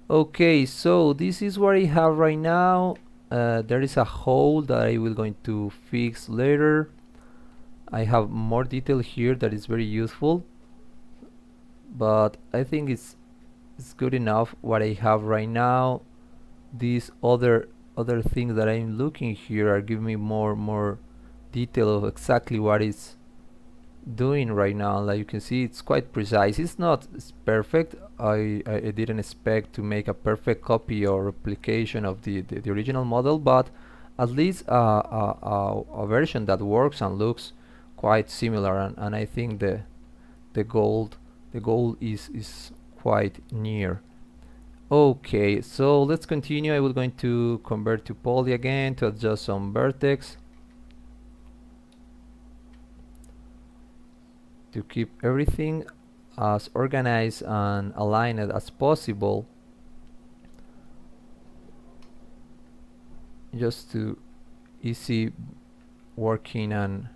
Okay, so this is what I have right now. There is a hole that I will going to fix later. I have more detail here that is very useful, but I think it's good enough what I have right now. These other things that I'm looking here are giving me more detail of exactly what is doing right now. Like you can see, it's quite precise. It's not perfect. I didn't expect to make a perfect copy or replication of the original model, but at least a version that works and looks quite similar, and I think the goal the goal is quite near. Okay, so let's continue. I will going to convert to poly again to adjust some vertex to keep everything as organized and aligned as possible, just to easy working and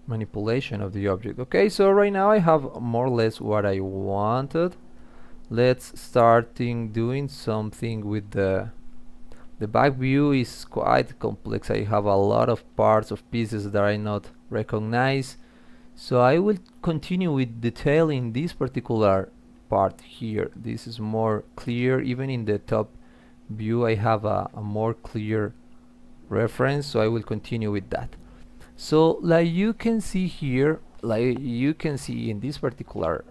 manipulation of the object. Okay, so right now I have more or less what I wanted. Let's starting doing something with the back view. Is quite complex. I have a lot of parts of pieces that I not recognize. So I will continue with detailing this particular part here. This is more clear. Even in the top view I have a more clear reference, so I will continue with that. So like you can see here, like you can see in this particular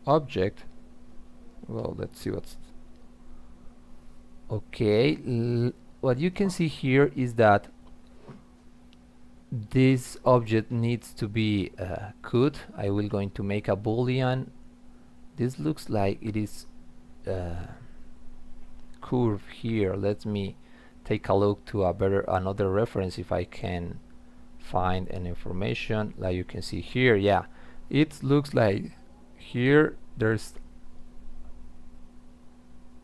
object, well, let's see what's okay. What you can see here is that this object needs to be cut. I will going to make a boolean. This looks like it is curve here. Let me take a look to another reference if I can find an information. Like you can see here, yeah, it looks like here there's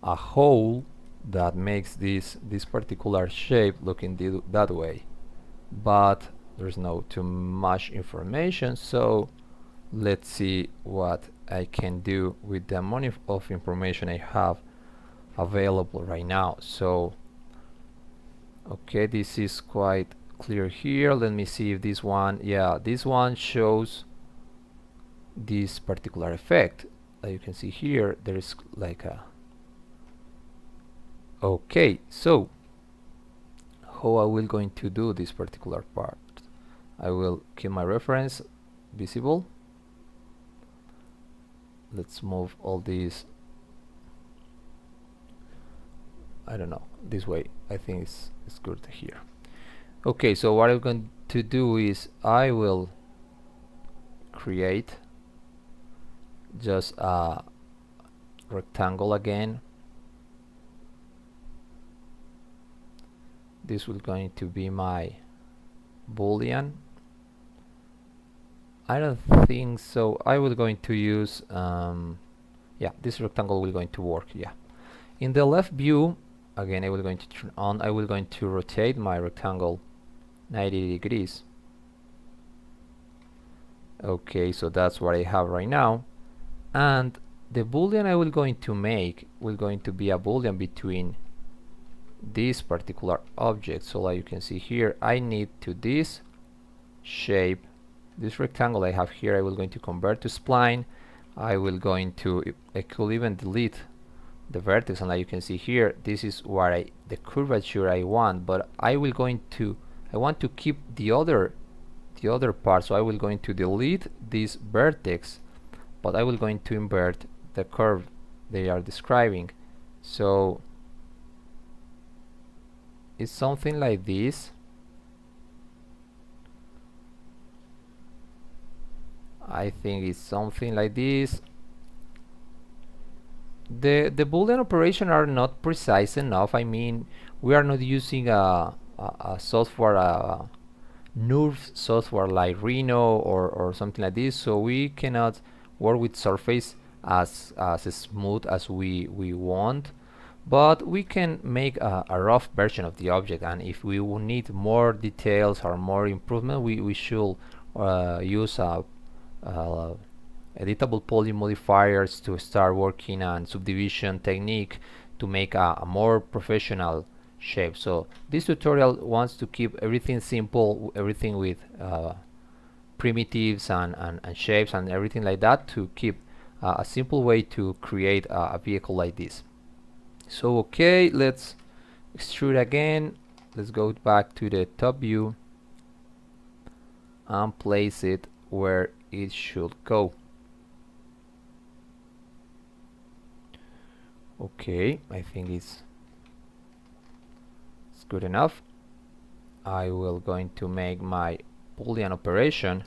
a hole that makes this particular shape looking that way, but there's no too much information. So let's see what I can do with the amount of information I have available right now. So okay, this is quite clear here. Let me see if this one, yeah, this one shows this particular effect. You can see here there is like a okay. So how I will going to do this particular part? I will keep my reference visible. Let's move all these, I don't know, this way. I think it's good here. Okay, so what I'm going to do is I will create just a rectangle again. This will going to be my boolean. I don't think so. I will going to use yeah, this rectangle will going to work. Yeah, in the left view again I will going to turn on. I will going to rotate my rectangle 90 degrees. Okay, so that's what I have right now, and the boolean I will going to make will going to be a boolean between this particular object. So like you can see here, I need to this shape, this rectangle I have here, I will going to convert to spline. I will going to, I could even delete the vertex, and like you can see here, this is what the curvature I want, but I will going to, I want to keep the other part, so I will going to delete this vertex, but I will going to invert the curve they are describing. So it's something like this. I think it's something like this. The Boolean operation are not precise enough. I mean, we are not using a software, nerve software like Rhino or something like this, so we cannot work with surface as smooth as we want. But we can make a rough version of the object, and if we will need more details or more improvement, we should use a editable poly modifiers to start working on subdivision technique to make a more professional shape. So this tutorial wants to keep everything simple, everything with primitives and shapes and everything like that, to keep a simple way to create a vehicle like this. So okay, let's extrude again. Let's go back to the top view and place it where it should go. Okay, I think it's good enough. I will going to make my Boolean operation.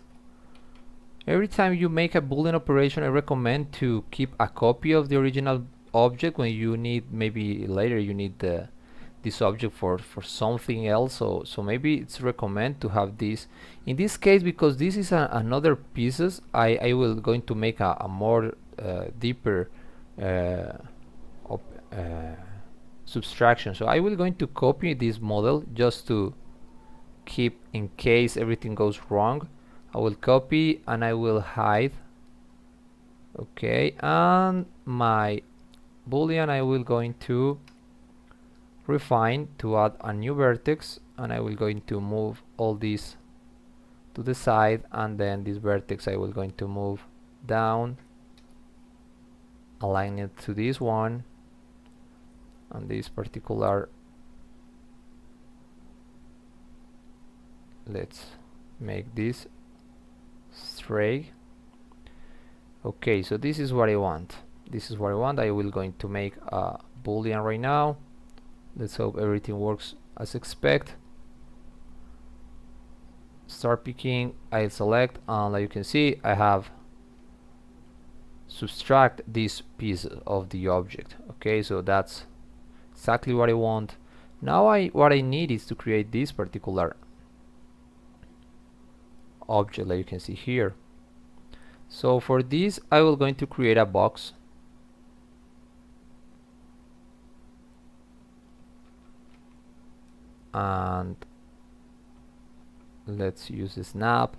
Every time you make a Boolean operation, I recommend to keep a copy of the original object when you need, maybe later you need this object for something else. So maybe it's recommend to have this. In this case, because this is another pieces, I will going to make a more deeper subtraction. So I will going to copy this model just to keep in case everything goes wrong. I will copy and I will hide. Okay, and my Boolean I will going to refine to add a new vertex, and I will going to move all these to the side, and then this vertex I will going to move down, align it to this one, and this particular, let's make this straight. Okay, so this is what I want. This is what I want. I will going to make a Boolean right now. Let's hope everything works as expect. Start picking, I select, and like you can see, I have subtract this piece of the object. Okay, so that's exactly what I want. Now what I need is to create this particular object that you can see here. So for this I will going to create a box, and let's use the snap.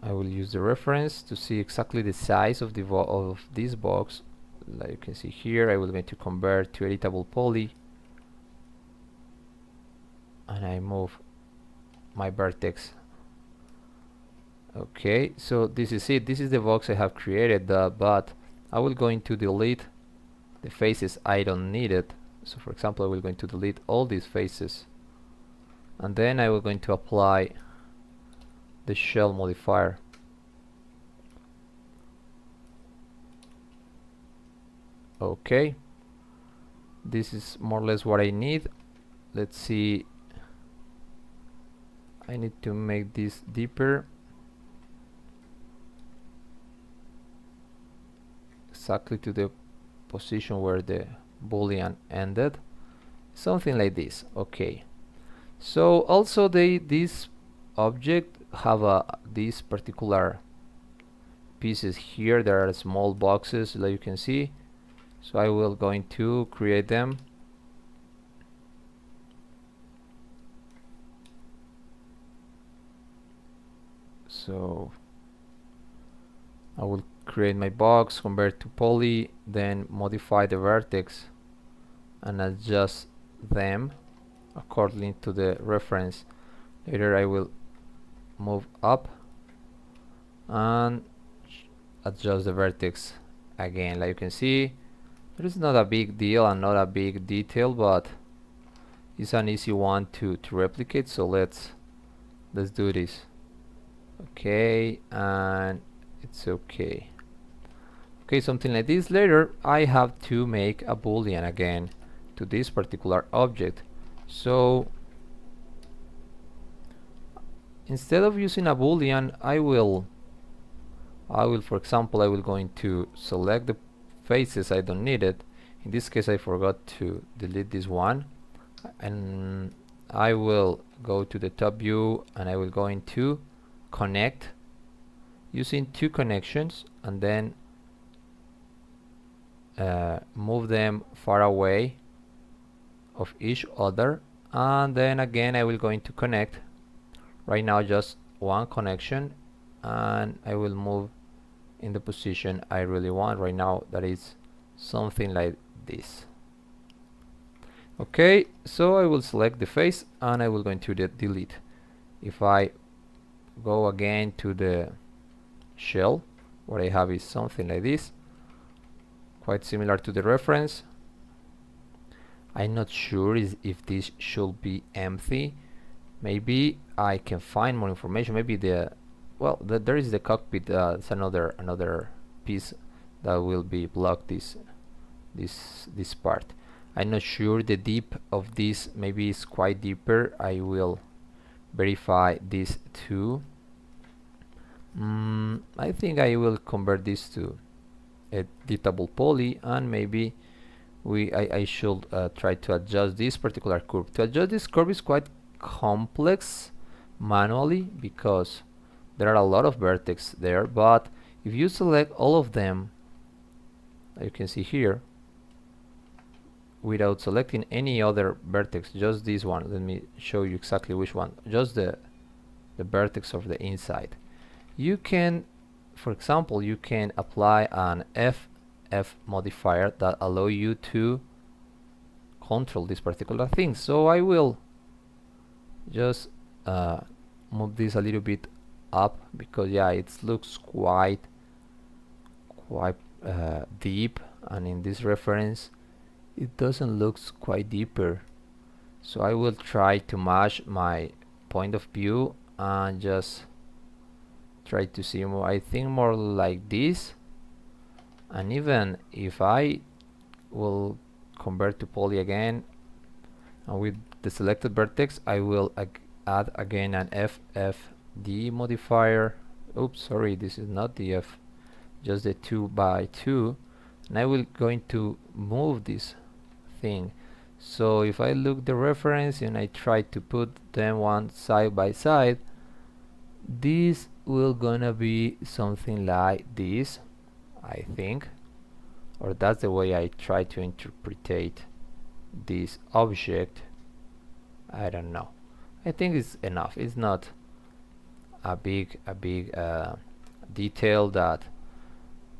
I will use the reference to see exactly the size of this box. Like you can see here, I will going to convert to editable poly, and I move my vertex. Okay, so this is it. This is the box I have created, but I will going to delete the faces I don't need it. So for example, I will going to delete all these faces, and then I will going to apply the shell modifier. Okay, this is more or less what I need. Let's see, I need to make this deeper, exactly to the position where the Boolean ended, something like this. Okay, so also this object have these particular pieces here. There are small boxes that you can see, so I will going to create them. So I will create my box, convert to poly, then modify the vertex and adjust them according to the reference. Later I will move up and adjust the vertex again. Like you can see, there is not a big deal and not a big detail, but it's an easy one to replicate. So let's do this. Okay, and it's okay. Okay, something like this. Later I have to make a Boolean again to this particular object. So instead of using a Boolean, I will for example, I will going to select the faces I don't need it. In this case I forgot to delete this one, and I will go to the top view and I will go into connect using two connections, and then move them far away of each other, and then again I will go into connect. Right now just one connection, and I will move in the position I really want right now, that is something like this. Okay, so I will select the face and I will go into the delete. If I go again to the shell, what I have is something like this, quite similar to the reference. I'm not sure if this should be empty. Maybe I can find more information. Maybe there is the cockpit. It's another piece that will be block this part. I'm not sure the deep of this. Maybe it's quite deeper. I will verify this too. I think I will convert this to editable poly, and maybe I should try to adjust this particular curve. To adjust this curve is quite complex manually because there are a lot of vertex there, but if you select all of them, you can see here, without selecting any other vertex, just this one, let me show you exactly which one, just the vertex of the inside, you can, for example, you can apply an FF modifier that allow you to control this particular thing. So I will just move this a little bit up, because yeah, it looks quite deep, and in this reference it doesn't look quite deeper. So I will try to match my point of view and just try to see more, I think more like this. And even if I will convert to poly again, and with the selected vertex I will add again an FFD modifier. Oops, sorry, this is not the F, just the 2 by 2, and I will going to move this thing. So if I look the reference and I try to put them one side by side, this will gonna be something like this, I think, or that's the way I try to interpret this object. I don't know. I think it's enough. It's not a big detail that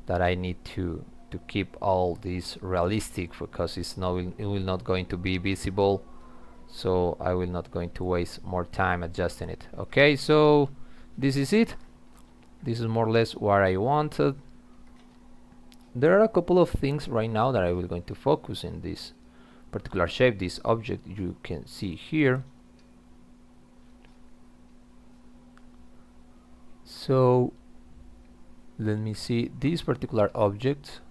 I need to keep all this realistic, because it will not going to be visible, so I will not going to waste more time adjusting it. Okay, so this is it. This is more or less what I wanted. There are a couple of things right now that I will going to focus in this particular shape, this object you can see here. So let me see this particular object.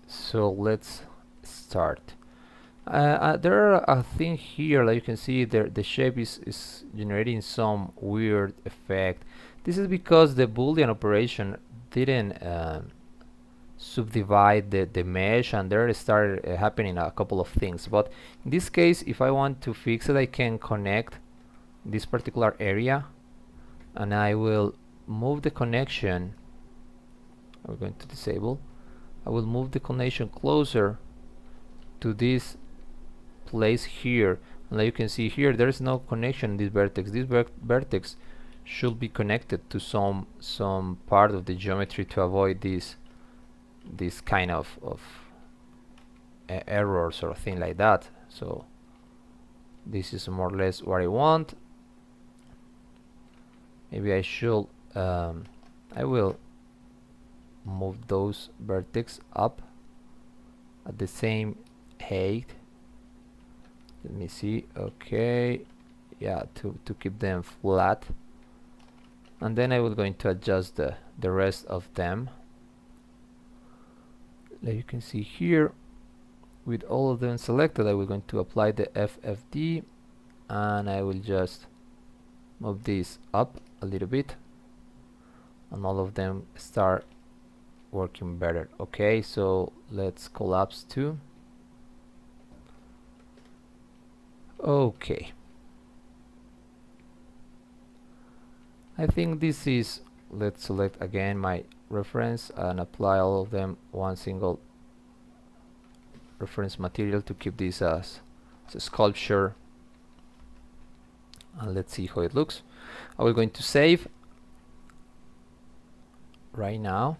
So let's start. There are a thing here, like you can see there, the shape is generating some weird effect. This is because the Boolean operation didn't subdivide the mesh, and there started happening a couple of things. But in this case, if I want to fix it, I can connect this particular area, and I will move the connection. I'm going to disable. I will move the connection closer to this place here, and like you can see here, there is no connection in this vertex. This vertex should be connected to some part of the geometry to avoid this kind of errors or thing like that. So this is more or less what I want. Maybe I should I will move those vertex up at the same height. Let me see. Okay, yeah, to keep them flat, and then I will going to adjust the rest of them. Like you can see here, with all of them selected, I will going to apply the FFD, and I will just move this up a little bit, and all of them start working better. Okay, so let's collapse too. Okay, I think this is, let's select again my reference and apply all of them one single reference material to keep this as a sculpture. and let's see how it looks. I will going to save right now.